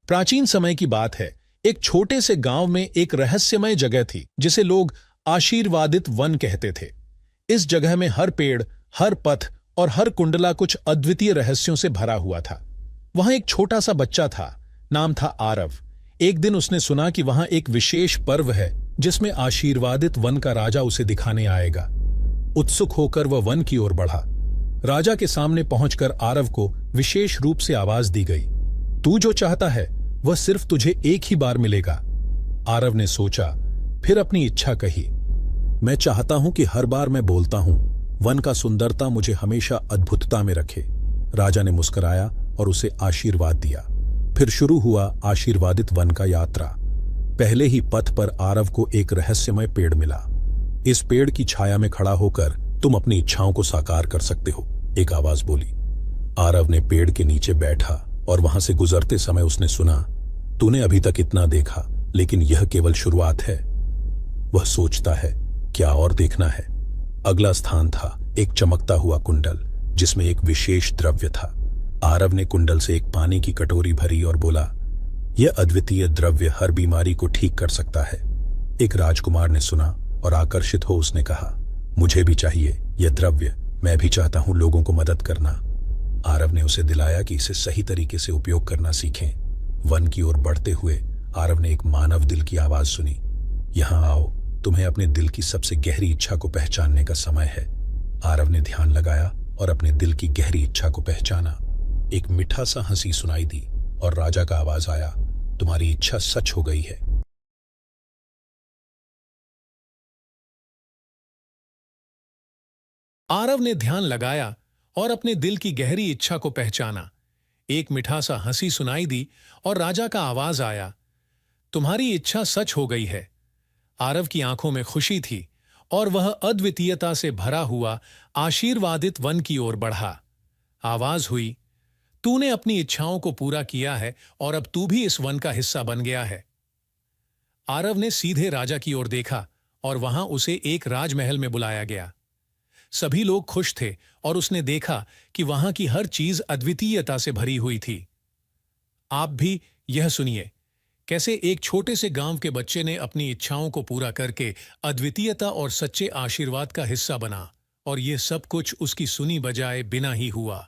प्राचीन समय की बात है। एक छोटे से गांव में एक रहस्यमय जगह थी जिसे लोग आशीर्वादित वन कहते थे। इस जगह में हर पेड़, हर पथ और हर कुंडला कुछ अद्वितीय रहस्यों से भरा हुआ था। वहां एक छोटा सा बच्चा था, नाम था आरव। एक दिन उसने सुना कि वहां एक विशेष पर्व है जिसमें आशीर्वादित वन का राजा उसे दिखाने आएगा। उत्सुक होकर वह वन की ओर बढ़ा। राजा के सामने पहुंचकर आरव को विशेष रूप से आवाज दी गई, तू जो चाहता है वह सिर्फ तुझे एक ही बार मिलेगा। आरव ने सोचा, फिर अपनी इच्छा कही, मैं चाहता हूं कि हर बार मैं बोलता हूं, वन का सुंदरता मुझे हमेशा अद्भुतता में रखे। राजा ने मुस्कुराया और उसे आशीर्वाद दिया। फिर शुरू हुआ आशीर्वादित वन का यात्रा। पहले ही पथ पर आरव को एक रहस्यमय पेड़ मिला। इस पेड़ की छाया में खड़ा होकर तुम अपनी इच्छाओं को साकार कर सकते हो, एक आवाज बोली। आरव ने पेड़ के नीचे बैठा और वहां से गुजरते समय उसने सुना, तूने अभी तक इतना देखा, लेकिन यह केवल शुरुआत है। वह सोचता है, क्या और देखना है। अगला स्थान था एक चमकता हुआ कुंडल जिसमें एक विशेष द्रव्य था। आरव ने कुंडल से एक पानी की कटोरी भरी और बोला, यह अद्वितीय द्रव्य हर बीमारी को ठीक कर सकता है। एक राजकुमार ने सुना और आकर्षित हो उसने कहा, मुझे भी चाहिए यह द्रव्य, मैं भी चाहता हूं लोगों को मदद करना। आरव ने उसे दिलाया कि इसे सही तरीके से उपयोग करना सीखें। वन की ओर बढ़ते हुए आरव ने एक मानव दिल की आवाज सुनी, यहां आओ, तुम्हें अपने दिल की सबसे गहरी इच्छा को पहचानने का समय है। आरव ने ध्यान लगाया और अपने दिल की गहरी इच्छा को पहचाना। एक मीठा सा हंसी सुनाई दी और राजा का आवाज आया, तुम्हारी इच्छा सच हो गई है। आरव ने ध्यान लगाया और अपने दिल की गहरी इच्छा को पहचाना। एक मीठा सा हंसी सुनाई दी और राजा का आवाज आया, तुम्हारी इच्छा सच हो गई है। आरव की आंखों में खुशी थी और वह अद्वितीयता से भरा हुआ आशीर्वादित वन की ओर बढ़ा। आवाज हुई, तूने अपनी इच्छाओं को पूरा किया है और अब तू भी इस वन का हिस्सा बन गया है। आरव ने सीधे राजा की ओर देखा और वहां उसे एक राजमहल में बुलाया गया। सभी लोग खुश थे और उसने देखा कि वहां की हर चीज अद्वितीयता से भरी हुई थी। आप भी यह सुनिए, कैसे एक छोटे से गांव के बच्चे ने अपनी इच्छाओं को पूरा करके अद्वितीयता और सच्चे आशीर्वाद का हिस्सा बना, और यह सब कुछ उसकी सुनी बजाए बिना ही हुआ।